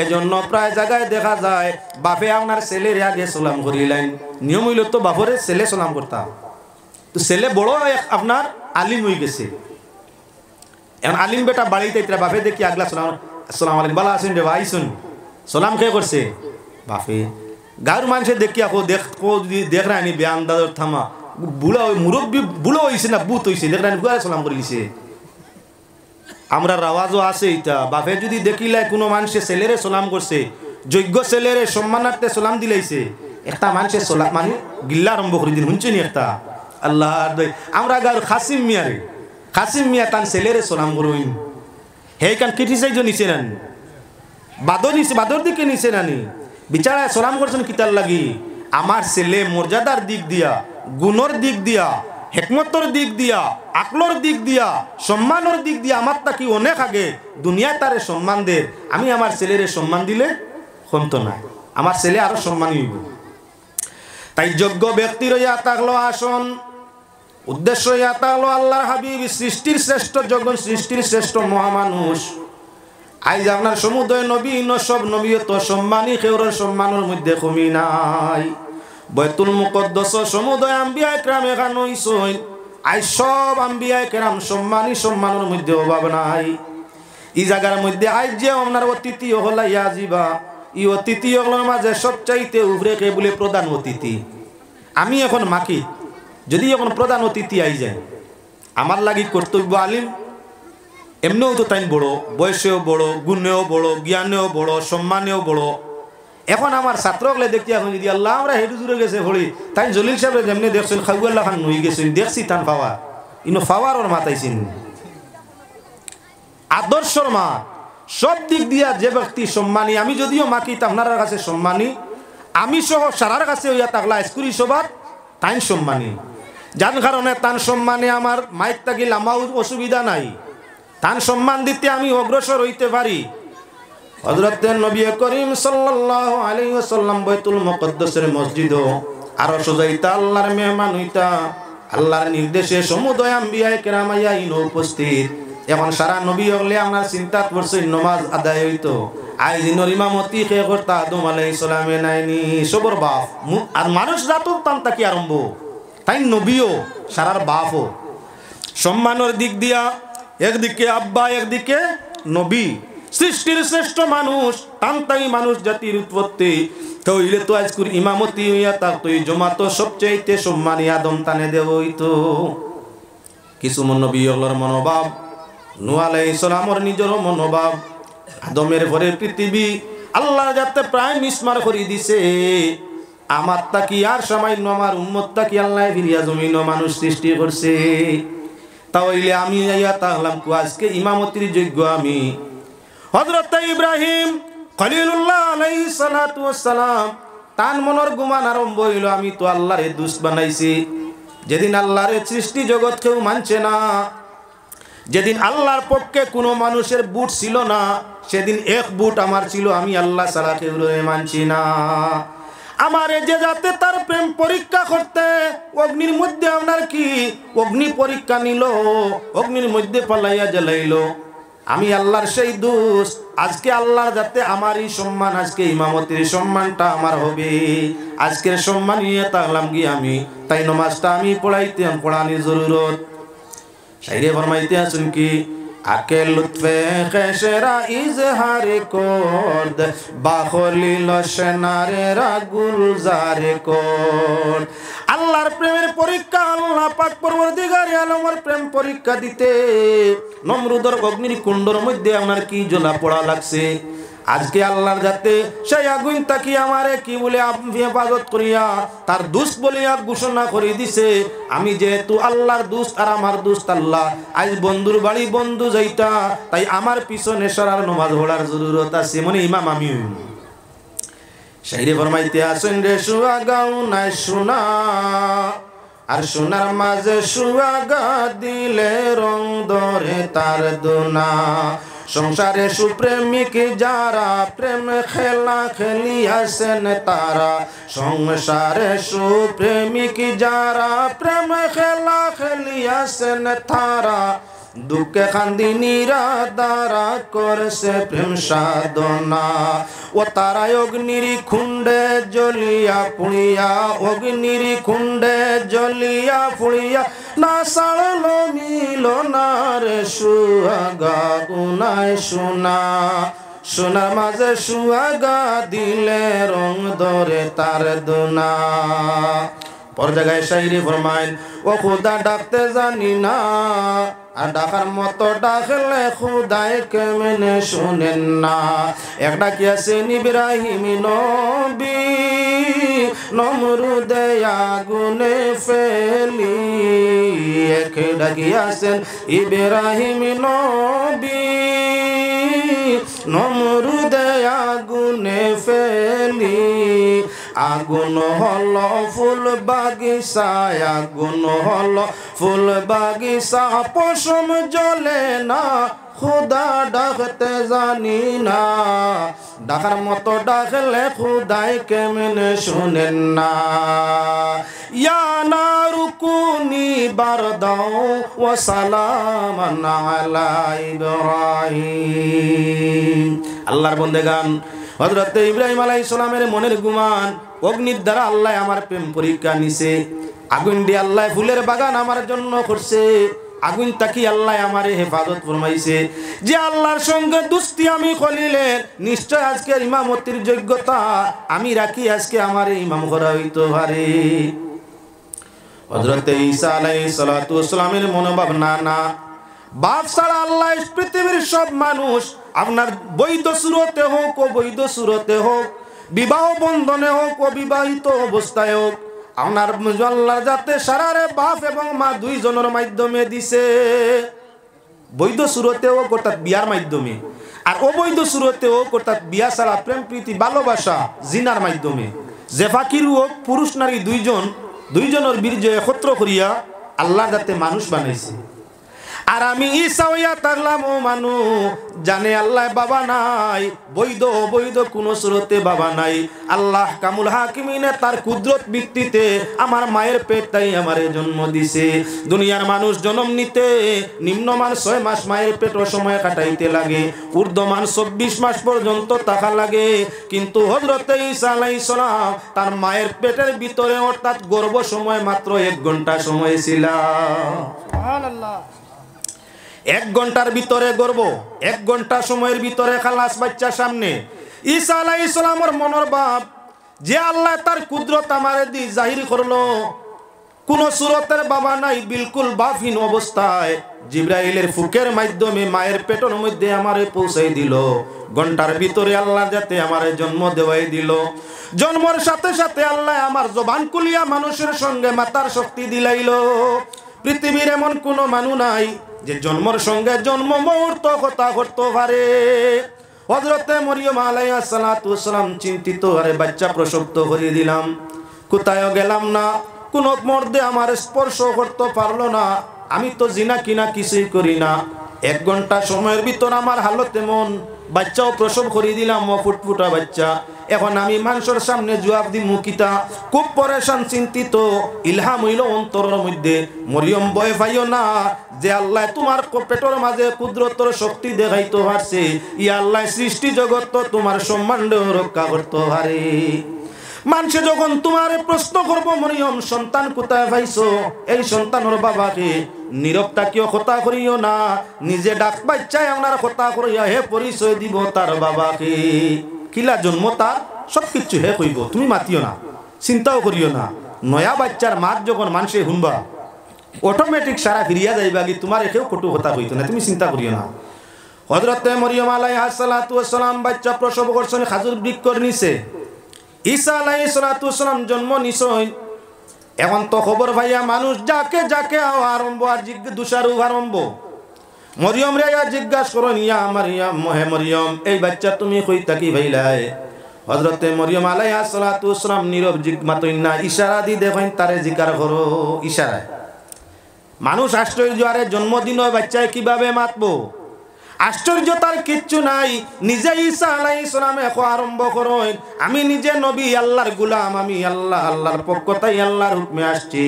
এজন্য প্রায় জায়গায় দেখা যায় বাপে আপনার ছেলের আগে সালাম করিলেন। নিয়ম হইল তো বাপরে ছেলে সালাম করতাম, তো ছেলে বড় আপনার আলিম হয়ে গেছে। এখন আলিম বেটা বাড়িতে বাপে দেখি আগলা সালাম আসসালাম আলাইকুম বালা আসুন রে ভাই শুন সালাম কে করছে বাপে। গাঁর মানুষের দেখি আকৌ দেখ রানি ব্যায়াম দাদর থামা বুড়া মুরব্বী বুড়ো হয়েছে না বুত হয়েছে দেখ রানি গুয়ারে সালাম করে দিছে। আমরা রাওয়াজও আছে এটা বাপে যদি দেখিলাই কোনো মানুষে ছেলেরে সালাম করছে যোগ্য ছেলেরে সম্মানার্থে সালাম দিলাইছে একটা মানুষের সালাম মানে গিল্লা আরম্ভ করে দিন শুনছেনি একটা আল্লাহ আমরা গাঁর খাসিম মিয়া তার ছেলেরে সালাম করুন হেই কান ক্রিটিসাইজ নিছে নানি বাদর দিকে নিছে নানি বিচারা সালাম করছেন কিতার লাগি আমার ছেলে মর্যাদার দিক দিয়া গুণর দিক দিয়া হেকমতর দিক দিয়া আকলর দিক দিয়া সম্মানের দিক দিয়া আমার তাকি অনেক আগে দুনিয়ায় তারে সম্মান দে আমি আমার ছেলেরে সম্মান দিলে কমত না আমার ছেলে আরো সম্মানী হইব। তাই যোগ্য ব্যক্তি রইয়া থাকলো আসন উদ্দেশ্য ইয়া থাকলো আল্লাহর হাবিব সৃষ্টির শ্রেষ্ঠ জগৎ সৃষ্টির শ্রেষ্ঠ মহামানুষ আইজ আপনার সমুদয় নবী সব নবী তো সম্মানী কেউর সম্মানের মধ্যে কমি নাই। বাইতুল মুকদ্দাস সমুদয় আম্বিয়া একরাম এখানে হইছেন আই সব আম্বিয়া একরাম সম্মানের মধ্যে অভাব নাই। এই জায়গার মধ্যে আইজ যে আপনার অতিথি হলা ইয়াজিবা ই অতিথি হলোর মাঝে সবচাইতে উপরে কে বলে প্রধান অতিথি। আমি এখন মাকি যদি এখন প্রধান অতিথি আই যায় আমার লাগি কর্তব্য আলিম এমনিও তো তাই বড় বয়সেও বড় গুণেও বড় জ্ঞানেও বড় সম্মানেও বড়। এখন আমার ছাত্রগুলো দেখি এখন যদি আল্লাহ আমরা হেঁটু জুড়ে গেছে হলি তাই জলিল সাহেব যেমনি দেখছেন খাগুয়াল্লাহ খান নই গেছেন দেখছি তান পাওয়া ইনো পাওয়ার ওর মাতাইছেন আদর্শর মা সব দিক দিয়া যে ব্যক্তি সম্মানী আমি যদিও মাকি আপনার কাছে সম্মানী আমি সহ সারার কাছে হইয়া তাকলা স্কুরি সবার তাই সম্মানী যার কারণে তান সম্মানে আমার মাইক থাকিল আমার অসুবিধা নাই তান সম্মান দিতে আমি অগ্রসর হইতে পারি। হযরত নবী করিম সাল্লাল্লাহু আলাইহি ওয়াসাল্লাম বাইতুল মুকদ্দাসের মসজিদ আর সজাইতা আল্লাহর মেহমান হইতা আল্লাহর নির্দেশে সমুদয় আম্বিয়ায়ে কেরাম আইয়া ইনো উপস্থিত। এখন সারা নবী হলে আপনার চিন্তা করছে নামাজ আদায় হইতো আই দিনের ইমামতি কে করতা আদম আলাইহিস সালামে নাইনি সবর বাপ আর মানুষ জাত তান তাকি আরম্ভ তাই নবীও সারার বাপও সম্মানের দিক দিয়া একদিকে আব্বা একদিকে নবী সৃষ্টির শ্রেষ্ঠ মানুষ তান্তাই মানুষ জাতির উৎপত্তি তইলে তো আজকুর ইমামতি হইয়া তার তুই জমাত সবচাইতে সম্মানী আদম তানে দেব হইতো। কিছু নবী হলোর মনোভাব নূহ আলাইহিস সালামর নিজের মনোভাব আদমের পরে পৃথিবী আল্লাহ যাতে প্রায় মিসমার করে দিছে আমার তাকি আর সামান্য আমার উম্মত তাকি আল্লাহ ফিরিয়া জমিন মানুষ সৃষ্টি করছে তাহলে আমি আইয়া তাহলাম আজকে ইমামতির যোগ্য আমি। হযরত ইব্রাহিম খলিলুল্লাহ আলাইহিস সালাতু ওয়াস সালাম তান মনের গুমান আরম্ভ হইল আমি তো আল্লাহরে দুষ্ট বানাইছি। যেদিন আল্লাহরে সৃষ্টি জগৎ কেউ মানছে না যেদিন আল্লাহর পক্ষে কোনো মানুষের বুট ছিল না সেদিন এক বুট আমার ছিল আমি আল্লাহ ছাড়া কেউ মানছি না। আমার যে যাতে তার প্রেম পরীক্ষা করতে অগ্নির মধ্যে আপনার কি অগ্নি পরীক্ষা নিল অগ্নির মধ্যে পালাইয়া জ্বালাইল আমি আল্লাহর সেই দোষ আজকে আল্লাহর যাতে আমারই সম্মান আজকে ইমামতির সম্মানটা আমার হবে আজকের সম্মান নিয়ে তাহলাম কি আমি তাই নামাজটা আমি পড়ানির জরুরত। শাইরে ফরমাইতে আছেন কি আকে লুৎফে খেসেরা ইজহারে করদ বাখলিল সেনারে রাগুলজারে কর। আল্লাহর প্রেমের পরীক্ষা আল্লাহ পাক পরবর্তীকার আলমের প্রেম পরীক্ষা দিতে নমরুদের অগ্নির কুণ্ডর মধ্যে আমার কি জ্বলা পড়া লাগছে আজকে আল্লাহর যাতে সেই আগুন তাকি আমারে কি বলে হেফাজত করিয়া তার দুষ্ট বলিয়া ঘোষণা করে দিছে আমি যেহেতু আল্লাহর দুষ্ট আর আমার দুষ্ট আল্লাহ আজ বন্ধুর বাড়ি বন্ধু যাইতা তাই আমার পিছনে সরার নামাজ পড়ার জরুরত আছে মানে ইমাম আমি শাইরে ফরমাইতে আসেন রে সুয়াগাও নাই শোনা আর সোনার মাঝে সুয়াগা দিলে রং ধরে তার দোনা সংসারে সুপ্রেমিক যারা প্রেম খেলা খেলিয়াছেন তারা সংসারে সুপ্রেমিক যারা প্রেম খেলা খেলিয়াছেন তারা দুঃখে খান্দিনীরা দ্বারা করছে প্রেম সাধনা ও তারা অগ্নির কুণ্ডে জ্বলিয়া পুড়িয়া অগ্নির কুণ্ডে জ্বলিয়া পুড়িয়া না সাড়লো মিলনার সুহাগা গুনায় সোনা সোনার মাঝে সুহাগা দিলে রং ধরে তার দোনা পর জায়গায় শাইরি ফরমাইন ও খুদা ডাকতে জানি না আর ডাকার মতো ডাকলে খুদায় কেমনে শুনেন না একটা কি আছেন ইব্রাহিম নবী নমরুদে আগুনে ফেলি একটা কি আছেন ইব্রাহিম নবী নমরুদে আগুনে ফেলি আগুন হলো ফুল বাগিচায় আগুন হলো ফুল বাগিচা পশম জ্বলে না খুদা ডাকতে জানি না ডাকার মতো ডাকলে খুদাই কেমনে শুনেন না ইয়া নারুকুনি বারদাও ওয়া সালামান আলা ইব্রাহিম আল্লাহর বন্দেগান হযরত ইব্রাহিম আলাইহিস সালামের মনের গুমান অগ্নির দ্বারা আল্লাহ আমার প্রেম পরীক্ষা নিছে আগুন দিয়ে আল্লাহ ফুলের বাগান আমার জন্য করছে আগুন তাকি আল্লাহ আমারে হেফাজত ফরমাইছে যে আল্লাহর সঙ্গে দুস্তি আমি করিলে নিশ্চয় আজকের ইমামতির যোগ্যতা আমি রাখি আজকে আমার ইমাম করা হইতো পারে হযরত ঈসা আলাইহিস সালাতু ওয়াস সালামের মনোভাব না বাপ ছাড়া আল্লাহ পৃথিবীর সব মানুষ আপনার বৈধ সুরতে হোক অবৈধ সুরতে হোক বিবাহ বন্ধনে হোক অবিবাহিত অবস্থায় হোক আপনার আল্লাহ যাতে সারারে বাপ এবং মা দুইজনের মাধ্যমে দিছে বৈধ সুরতে হোক অর্থাৎ বিয়ার মাধ্যমে আর অবৈধ সুরতে হোক অর্থাৎ বিয়া ছাড়া প্রেম প্রীতি ভালোবাসা জিনার মাধ্যমে যে ফাকির হোক পুরুষ নারী দুইজনের বীর্য একত্র করিয়া আল্লাহ যাতে মানুষ বানাইছে আর আমি ঈসা হইয়া থাকলাম ও মানুষ জানে আল্লাহ বাবা নাই বৈধ অবৈধ কোন সুরতে বাবা নাই আল্লাহ কামুল হাকিমিনে তার কুদরত ভিত্তিতে আমার মায়ের পেট তাই আমারে জন্ম দিছে দুনিয়ার মানুষ জন্ম নিতে নিম্নমান 6 মাস মায়ের পেট সময় কাটাইতে লাগে ঊর্ধ্বমান 24 মাস পর্যন্ত থাকা লাগে কিন্তু হযরত ঈসা আলাইহিস সালাম তার মায়ের পেটের ভিতরে অর্থাৎ গর্ভ সময় মাত্র 1 ঘন্টা সময় ছিল সুবহানাল্লাহ 1 ঘন্টার ভিতরে গর্ব 1 ঘন্টা সময়ের ভিতরে খালাস বাচ্চা সামনে ঈসা আলাইহিস সালামের মনের ভাব যে আল্লাহ তার কুদরত আমারে দি জাহির করলো কোন সুরতের বাবা নাই বিলকুল বাফিন অবস্থায় জিবরাইলের ফুকের মাধ্যমে মায়ের পেটের মধ্যে আমারে পৌঁছাই দিল ঘন্টার ভিতরে আল্লাহ যাতে আমারে জন্ম দেওয়াই দিল জন্মের সাথে সাথে আল্লাহ আমার জবান কুলিয়া মানুষের সঙ্গে মাতার শক্তি দিলাইলো পৃথিবীর এমন কোন মানুষ নাই যে জন্মের সঙ্গে জন্ম মুহূর্ত কথা করতে পারে হযরত মরিয়ম আলাইহিস সালাতু ওয়াস সালাম চিন্তিত আরে বাচ্চা প্রসব তো করে দিলাম কোথায় গেলাম না কোন মর্দে আমার স্পর্শ করতে পারলো না আমি তো জিনা কিনা কিছুই করি না 1 ঘন্টা সময়ের ভিতর আমার হালত এমন বাচ্চাও প্রসব করে দিলাম ফুটফুটা বাচ্চা এখন আমি মানুষের সামনে জবাব দি মুকিতা খুব পরেশান চিন্তিত ইলহাম হইল অন্তরের মধ্যে মরিয়ম ভয় পাইও না যে আল্লাহ তোমার পেটের মাঝে কুদরতের শক্তি দেখাইতে পারছে ই আল্লাহ সৃষ্টি জগৎ তো তোমার সম্মান রক্ষা করতে পারে মানুষে যখন তোমারে প্রশ্ন করবো মরিয়ম সন্তান কোথায় পাইছো এই সন্তানের বাবাকে নীরব তাকিও কথা করিও না নিজে ডাক বাচ্চায় আপনার কথা করিয়া হে পরিচয় দিব তার বাবাকে কিলা জন্ম তার সবকিছু হে কইব তুমি মাতিও না চিন্তাও করিও না নয়া বাচ্চার মাত যখন মানুষে শুনবা অটোমেটিক সারা ফিরিয়া যাইবা কি তোমার কেউ কটু কথা কইতো না তুমি চিন্তা করিও না হযরত মরিয়ম আলাইহিস সালাতু ওয়াস সালাম বাচ্চা প্রসব করছেন খাজুর বৃক্ষর নিচে ঈসা আলাইহিস সালাতু ওয়াস সালাম জন্ম নিছই এখন তো খবর ভাইয়া মানুষ যাকে যাকে আরম্ভ আর জিজ্ঞাসা আরম্ভ মরিয়ম রে জিজ্ঞাসা করেন ইয়া মারিয়াম হে মরিয়ম এই বাচ্চা তুমি কই থাকি ভাইলাই হযরত মরিয়ম আলাইহিস সালাতু ওয়াস সালাম নীরব জিজ্ঞাসা না ইশারা দি দেখেন তারে জিকার করো ইশারায় মানুষ আশ্চর্য আরে জন্মদিন ওই বাচ্চায় কিভাবে মাতবো আশ্চর্য তার কিচ্ছু নাই নিজে ঈসা আলাইহিস সালাম এখন আরম্ভ করেন আমি নিজে নবী আল্লাহর গোলাম আমি আল্লাহর পক্ষ থেকে আল্লাহর হুকমে আসছি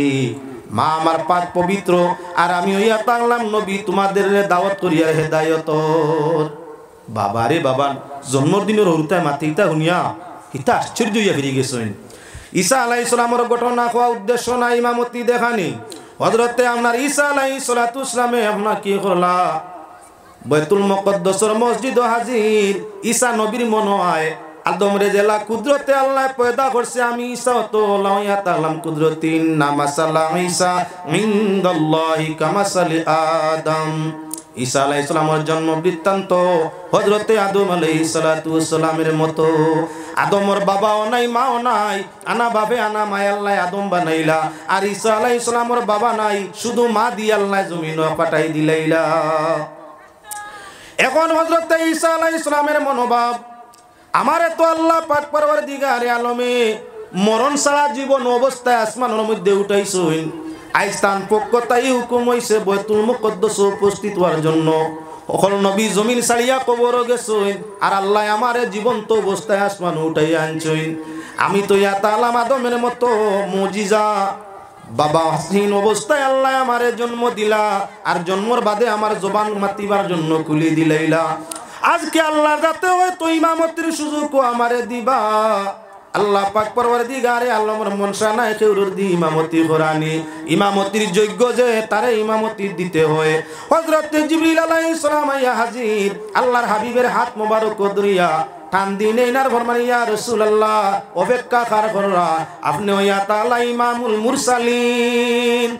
মা আমার পাক পবিত্র আর আমি হইয়া তাংলাম নবী তোমাদের দাওয়াত করিয়া হেদায়তর। বাবা রে বাবা, জন্মদিনের হরুতায় মাতিতা শুনিয়া হিতা আশ্চর্য হইয়া ফিরে গেছেন। ঈসা আলাইহিস সালামের ঘটনা কোয়া উদ্দেশ্য না ইমামতি দেখানি। হযরতে আপনার ঈসা আলাইহিস সালাতু সালামে আপনার কি করলা বাইতুল মুকদ্দাসের মসজিদ হাজির। ঈসা নবীর মনে হয় আদম রে জেলা কুদরতে আল্লাহ পয়দা করছে, আমি ঈসা তো লাইয়া তালাম কুদরতিন নামাসালা ঈসা ইনদাল্লাহি কামাসালি আদম। ঈসা আলাইহিস সালামের জন্ম বৃত্তান্ত হযরতে আদম আলাইহিস সালাতু সালামের মতো। আদমর বাবাও নাই মাও নাই, আনা বাবে আনা মায় আল্লাহ আদম বানাইলা। আর ঈসা আলাইহিস সালামের বাবা নাই, শুধু মা দিয়ে আল্লাহ জমিন পাঠাই দিলাইলা। এখন হযরতে ঈসা আলাইহিস সালামের মনোভাব, আমারে তো আল্লাহ পাক পরওয়ারদিগারে আলমে মরণ ছাড়া জীবন অবস্থায় আসমানের মধ্যে উঠাইছেন। আইস্তান পক্ষতাই হুকুম হইছে বাইতুল মুকদ্দাস উপস্থিত হওয়ার জন্য। সকল নবী জমিন ছাড়িয়া কবর গেছেন, আর আল্লাহ আমারে জীবন্ত অবস্থায় আসমান উঠাইয়া আনছেন। আমি তো ইয়া তালাম আদমের মতো মুজিজা, বাবা হাসিন অবস্থায় আল্লাহ আমারে জন্ম দিলা, আর জন্মর বাদে আমার জবান মাতিবার জন্য খুলে দিলাইলা। আজকে আল্লাহ যাতে হয়তো ইমামতির সুযোগ আমারে দিবা। আল্লাহ পাক পরওয়ারদিগারে আলমের মনসা নাই কেউর দি ইমামতি করানি। ইমামতির যোগ্য যে তারে ইমামতি দিতে হয়। হযরত জিবরিল আলাইহিস সালাম আইয়া হাজির, আল্লাহর হাবিবের হাত মোবারক ধরিয়া টান দিন এনার ফরমান, ইয়া রাসূলুল্লাহ অপেক্ষা কার কররা, আপনি ইয়া তাআলা ইমামুল মুরসালিন,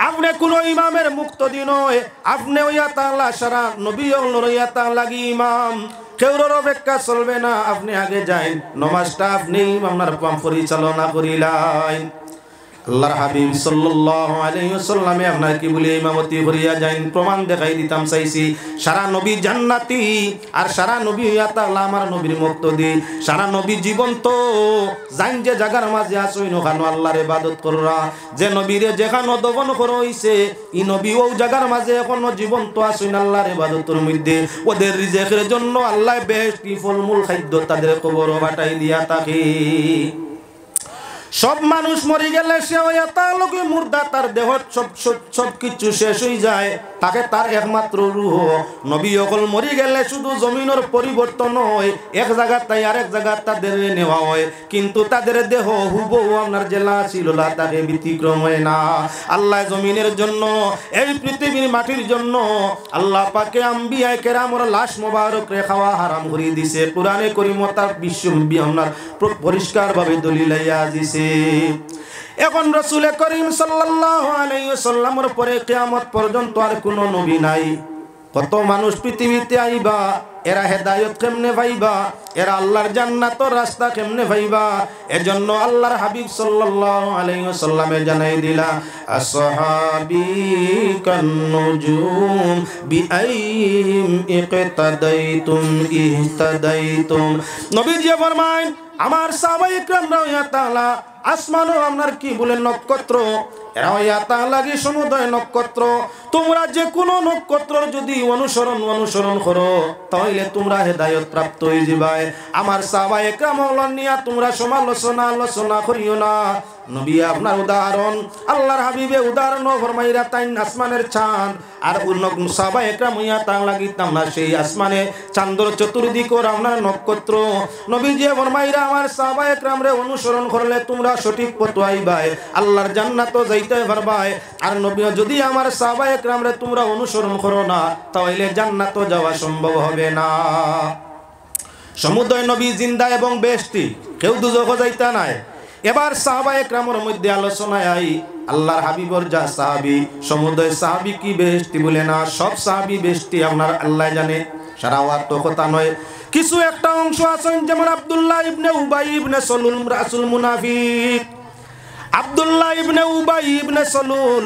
আপনি কোন ইমামের মুক্তদি নয়, আপনি ইয়া তাআলা সারা নবী ইয়া তাআলা লাগি ইমাম, কেউর অপেক্ষা চলবে না, আপনি আগে যাই, নমাজটা আপনি আপনার পরিচালনা করিলেন। আল্লাহর হাবিব সাল্লাল্লাহু আলাইহি ওয়াসাল্লামে আপনার কি বলে ইমামতি করিয়া যাইন, প্রমাণ দেখাই দিতাম চাইছি। সারা নবী জান্নাতি, আর সারা নবী ইয়া তাআলা আমার নবীর মুক্তদি। সারা নবী জীবন্ত, জান যে জায়গার মাঝে আসইন ওখানে আল্লাহর ইবাদত কররা। যে নবীরে যেখানে দফন করা হইছে, ই নবী ও জায়গার মাঝে এখনো জীবন্ত আসইন আল্লাহর ইবাদতের মধ্যে। ওদের রিজিকের জন্য আল্লাহ বেহেশতি ফলমূল খাদ্য তাদের কবর পাঠাই দিয়া থাকে। সব মানুষ মরে গেলে সে লোকে মুর্দা, তার দেহ সব কিছু শেষ হয়ে যায়, তাকে তার একমাত্র রূহ। নবী অকল মরে গেলে শুধু জমিনের পরিবর্তন হয়, এক জায়গা তাই আরেক জায়গা তাদের নেওয়া হয়, কিন্তু তাদের দেহ হুবহু আপনার জেলা ছিল তাকে ব্যতিক্রম হয় না। আল্লাহ জমিনের জন্য, এই পৃথিবীর মাটির জন্য আল্লাহ পাকে আম্বিয়া কেরামর লাশ মোবারক রে খাওয়া হারাম করে দিছে। কোরআনে কারীম তার বিশ্ব আপনার পরিষ্কার ভাবে দলিল দিছে। এখন রাসূল করিম সাল্লাল্লাহু আলাইহি ওয়াসাল্লামের পরে কিয়ামত পর্যন্ত আর কোনো নবী নাই। কত মানুষ পৃথিবীতে আইবা, এরা হেদায়েত কেমনে পাইবা, এরা আল্লাহর জান্নাতের রাস্তা কেমনে পাইবা? এজন্য আল্লাহর হাবিব সাল্লাল্লাহু আলাইহি ওয়াসাল্লামে জানাই দিলা, আসহাবী কান্নুজুম বিআইহিম ইকতাদাইতুম ইহতাদাইতুম। নবীজি ফরমায়, আমার সাহাবায়ে কেরামরা ইয়া তাআলা আসমানও আপনার কি বলে নক্ষত্র, এরা ইয়া তাআলা কি সমুদয় নক্ষত্র। তোমরা যে কোনো নক্ষত্রর যদি অনুসরণ করো, তাহলে তোমরা হেদায়েত প্রাপ্ত হয়ে যাবে। আমার সাহাবায়ে কেরাম নিয়া তোমরা আলোচনা করিও না। নবী আপনার উদাহরণ, আল্লাহর হাবিবে উদাহরণ ফরমাইরা তাই আসমানের চাঁদ, আর সাহাবায়ে কেরাম ইয়া তাআলা গিতাম না সেই আসমানে চাঁদর চতুর্দিকে আপনার নক্ষত্র। নবীজি ফরমাইরা আমার সাহাবায়ে কেরাম রে অনুসরণ করলে তোমরা সঠিক পথ পাইবাই, আল্লাহর জান্নাতও যাইতে পারবাই। আর নবী যদি আমার সাহাবায়ে কেরাম রে তোমরা অনুসরণ করো না, তাহলে জান্নাতও যাওয়া সম্ভব হবে না। সমুদয় নবী জিন্দা এবং বেহেশতি, কেউ দুজখ যাইতা নাই। এবার সাহাবায়ে কেরামের মধ্যে আলোচনায় আই, আল্লাহর হাবিবর যা সাহাবী, সমুদয় সাহাবী কি বেহেশতি বলে না, সব সাহাবী বেহেশতি আপনার আল্লাহ জানে। সারা ওয়াত তো কথা নয়, কিছু একটা অংশ আছেন, যেমন আব্দুল্লাহ ইবনে উবাই ইবনে সলুল রাসূল মুনাফিক। আব্দুল্লাহ ইবনে উবাই ইবনে সলুল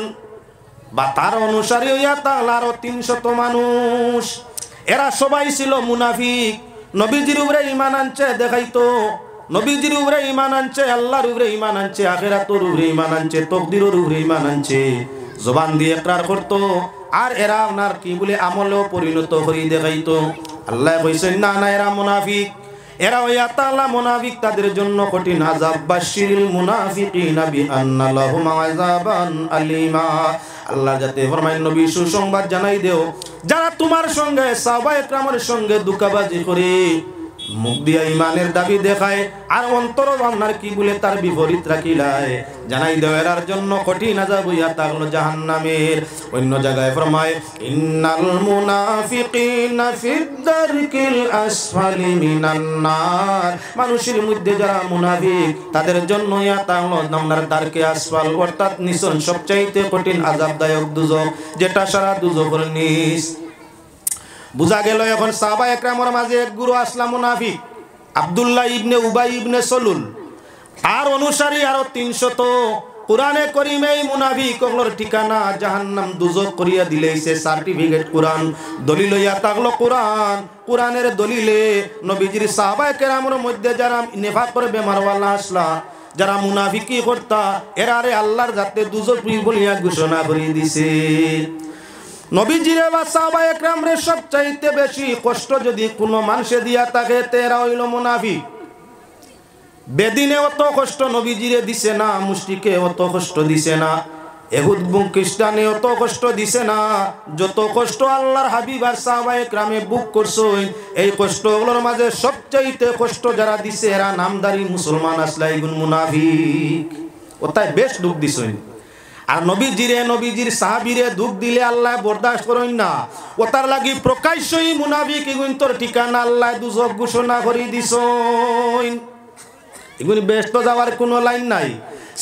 বা তার অনুসারী ইয়া তাআলার 300 মানুষ, এরা সবাই ছিল মুনাফিক। নবীজির উপরে ঈমান আনছে দেখাইতো, নবীজির উপরে ঈমান আনছে, আল্লাহর উপরে ঈমান আনছে, আখিরাতের উপরে ঈমান আনছে, তকদিরের উপরে ঈমান আনছে, জবান দিয়ে ইকরার করতো। আর এরা আপনার কি বলে আমলেও পরিণত করে দেখাইতো। আল্লাহ কইছেন না না এরা মুনাফিক, এরা ইয়া তাআলা মুনাফিক, তাদের জন্য কঠিন আযাব। বাশশিরিল মুনাফিকিনা বিআন্না লাহুম আযাবান আলিমা। আল্লাহ যাতে ফরমায় নবী সুসংবাদ জানাই দেও, যারা তোমার সঙ্গে সাহাবায়ে কেরামের সঙ্গে দুকাবাজি করে মুখ দিয়া ইমানের দাবি দেখায় আর অন্তর আপনার কি বলে তার বিপরীত রাখিলায়, জানাই দেও এরার জন্য কঠিন আযাব হইয়া থাকলো জাহান্নামের। অন্য জায়গায় ফরমায় ইন্নাল মুনাফিকিনা ফিদ দারকিল আসফালি মিনান নার। মানুষের মধ্যে যারা মুনাফিক তাদের জন্য ইয়া থাকলো নামনার দারকে আসফাল, অর্থাৎ নিচন সবচাইতে কঠিন আযাবদায়ক দুজক, যেটা সারা দুজকের নিচ। বুঝা গেল এখন সাহাবায়ে কেরামের মাঝে এক গুরু আসলা মুনাফিক, আব্দুল্লাহ ইবনে উবাই ইবনে সলুল। আর অনুসারী আরো 300। কোরআনে করিমে এই মুনাফিকগুলোর ঠিকানা জাহান্নাম দুজক করিয়া দিলেইছে। সার্টিফিকেট কোরআন, দলিল হইয়া থাকলো কোরআন। কোরআনের দলিলে নবীজির সাহাবায়ে কেরামের মধ্যে যারা নেফাক করে বেমারওয়ালা আসলা, যারা মুনাফিকি করতা, এরারে আল্লাহর জাতে দুজক বলিয়া ঘোষণা করে দিছে। নবীজিরে বা সাহাবায়ে কেরামরে সবচাইতে বেশি কষ্ট যদি কোনো মানুষে দিয়া থাকে তেরা হইল মুনাফিক। বেদিনে অত কষ্ট নবীজিরে দিছে না, মুশরিকে অত কষ্ট দিছে না, ইহুদ খ্রিস্টানে অত কষ্ট দিছে না, যত কষ্ট আল্লাহর হাবিব আর সাহাবায়ে কেরামে বুক করছেন। এই কষ্টগুলোর মাঝে সবচাইতে কষ্ট যারা দিছে এরা নামদারি মুসলমান আসলা, এগুন মুনাফিক। ওটাই বেশ দুঃখ দিছেন। আর নবীজির সাহাবীরে দুঃখ দিলে আল্লাহ বরদাস্ত করেন না। ওটার লাগি প্রকাশ্যই মুনাফিক এগুন তোর ঠিকানা আল্লাহ দুজক ঘোষণা করে দিছেন। এগুন ব্যস্ত যাওয়ার কোনো লাইন নাই,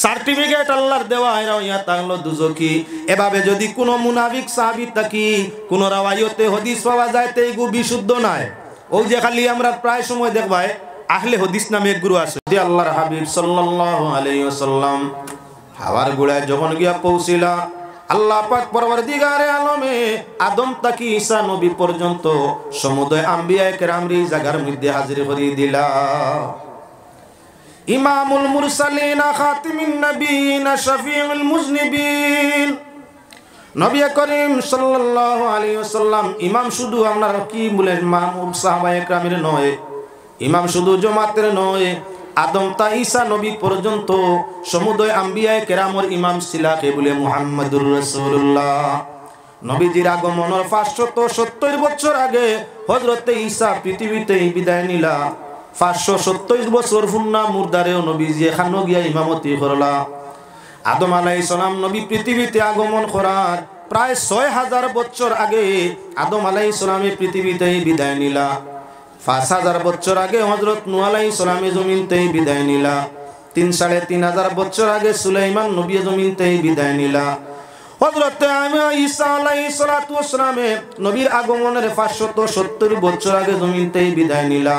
সার্টিফিকেট আল্লাহর দেওয়া। এরা ইয়া তাহলো দুজকি। এভাবে যদি কোনো মুনাফিক সাহাবী থাকি কোন রাওয়ায়তে হাদিস পাওয়া যায় তে এগু বিশুদ্ধ নাই। ওই যে খালি আমরা প্রায় সময় দেখবাই আহলে হাদিস নামে এক গুরু আছে। আল্লাহর হাবিব সাল্লাল্লাহু আলাইহি ওয়াসাল্লাম হাওয়ার গুড়ায় যখন গিয়া পৌঁছিলা, আল্লাহ পাক পরওয়ারদিগারে আলমে আদম তাকি ঈসা নবী পর্যন্ত সমুদয় আম্বিয়ায়ে কেরামরি জায়গার মধ্যে হাজির করে দিলা। ইমামুল মুরসালিন খাতিমুন নবিয়িন শফিউল মুজনিবিন নবী করিম সাল্লাল্লাহু আলাইহি ওয়াসাল্লাম ইমাম শুধু আপনার কি বলেন মামুম সাহাবায়ে কেরামের নয়, ইমাম শুধু জামাতের নয়, আদম তা ঈসা নবী পর্যন্ত সমুদয় আম্বিয়ায়ে কেরামর ইমাম ছিলাকে বলে মুহাম্মদুর রাসূলুল্লাহ। নবীজির আগমনের 570 বছর আগে হযরতে ঈসা পৃথিবীতে বিদায় নিলা। 527 বছর ফুন্না মুর্দারেও নবীজি এখানো গিয়া ইমামতি করলা। আদম আলাইহিস সালাম নবী পৃথিবীতে আগমন করার প্রায় 6000 বছর আগে আদম আলাইহিস সালামে পৃথিবীতে বিদায় নিলা। 5000 বছর আগে হযরত নূহ আলাইহিস সালামে জমিনতে বিদায় নিলা। 3500 বছর আগে সুলাইমান নবী জমিনতে বিদায় নিলা। হযরত ঈসা আলাইহিস সালাতু ওয়াস সালামে নবীর আগমনের 570 বছর আগে জমিনতে বিদায় নিলা।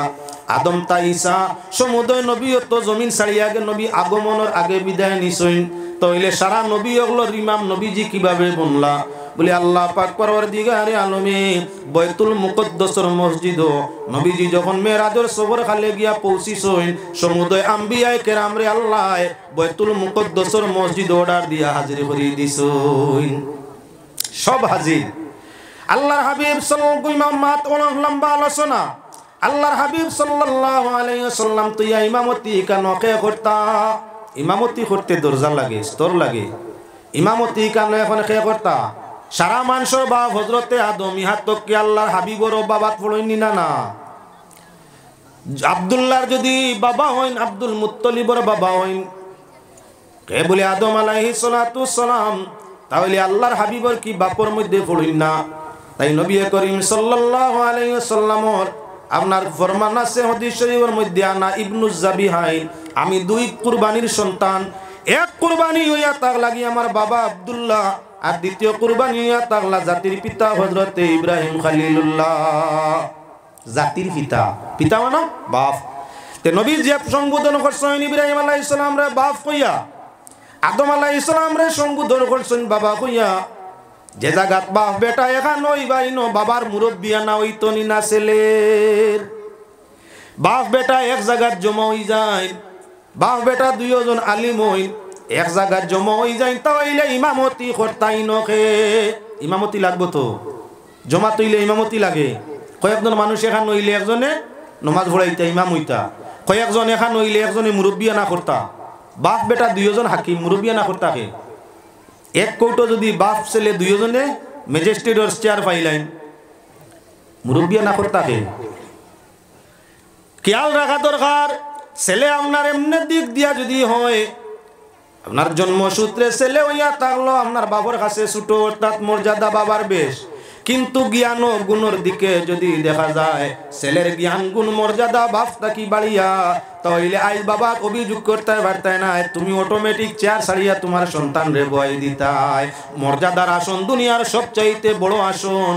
আদম তা ঈসা সমুদয় নবীয়ত জমিন ছাড়িয়া আগে নবী আগমনের আগে বিদায় নিছেন। তাইলে সারা নবী হলো ইমাম নবীজি কিভাবে বনলা বলে আল্লাহ পাক পরওয়ারদিগারে আলমে বাইতুল মুকদ্দাসের মসজিদ নবীজি যখন মেরাজের সফর খালে গিয়া পৌঁছিছেন, সমুদয় আম্বিয়ায়ে কেরামরে আল্লাহ বাইতুল মুকদ্দাসের মসজিদ অর্ডার দিয়া হাজির করে দিছেন। সব হাজির। আল্লাহর হাবিব সাল্লাল্লাহু ইমামাত ওলাম লম্বা আলোচনা। আল্লাহর হাবিব সাল্লাল্লাহু আলাইহি ওয়াসাল্লাম তো ইমামতি কানকে করতা। ইমামতি করতে দরজা লাগে, স্তর লাগে। ইমামতি কান এখন কে করতা সারা মানুষের বাপ হযরতে আদম ইহাতক কি আল্লাহর হাবিবর বাবাত পড়ইনি না না। আব্দুল্লাহর যদি বাবা হইন আব্দুল মুত্তালিবর বাবা হইন কে বলে আদম আলাইহিস সালাতু সালাম, তাহলে আল্লাহর হাবিবর কি বাপর মধ্যে পড়ইন না। তাই নবী করিম সাল্লাল্লাহু আলাইহি ওয়াসাল্লামর আপনার ফরমান আছে হাদিস শরীফের মধ্যে আনা ইবনুজ জাবিহাইন, আমি 2 কুরবানির সন্তান। এক কুরবানি হইয়া তাক লাগি আমার বাবা আব্দুল্লাহ, আর দ্বিতীয় কুরবানি হইয়া তাকলা জাতির পিতা হযরতে ইব্রাহিম খলিলুল্লাহ। জাতির পিতা, পিতা মানে বাপ। তে নবী যে সম্বোধন করছেন ইব্রাহিম আলাইহিস সালাম রে বাপ কইয়া, আদম আলাইহিস সালাম রে সম্বোধন করছেন বাবা কইয়া। যে জায়গাত বাপ বেটা এখান ওই বাইনো বাবার মুরব্বিয়া না হইতো নি না ছেলের। বাপ বেটা এক জায়গাত জমা হই যায়, বাপ বেটা দুইজন আলিম হই এক জায়গাত জমা হই যায়, তাইলে ইমামতি করতাই নকে। ইমামতি লাগবো তো, জমা তৈলে ইমামতি লাগে। কয়েকজন মানুষ এখান নইলে একজনে নমাজ পড়াইতা ইমাম হইতা কয়েকজন এখান হইলে একজনে মুরব্বিয়া না করতা বাপ বেটা দুইজন হাকিম মুরব্বিয়া না করতাকে এক কৌটো যদি বাপ ছেলে দুইজনে ম্যাজিস্ট্রেটর চেয়ার পাইলেন মুরব্বিয়া না করতাকে খেয়াল রাখা দরকার ছেলে আপনার এমনি দিক দিয়া যদি হয় আপনার জন্মসূত্রে ছেলে হইয়া থাকলো আপনার বাবার কাছে ছোট অর্থাৎ মর্যাদা বাবার বেশ কিন্তু জ্ঞান ও গুণের দিকে যদি দেখা যায় ছেলের জ্ঞান গুণ মর্যাদা বাপ থাকি বাড়িয়া তাহলে আই বাবা অভিযোগ করতে পারতাই না তুমি অটোমেটিক চেয়ার ছাড়িয়া তোমার সন্তান রে বয় দিতাই মর্যাদার আসন দুনিয়ার সবচাইতে বড় আসন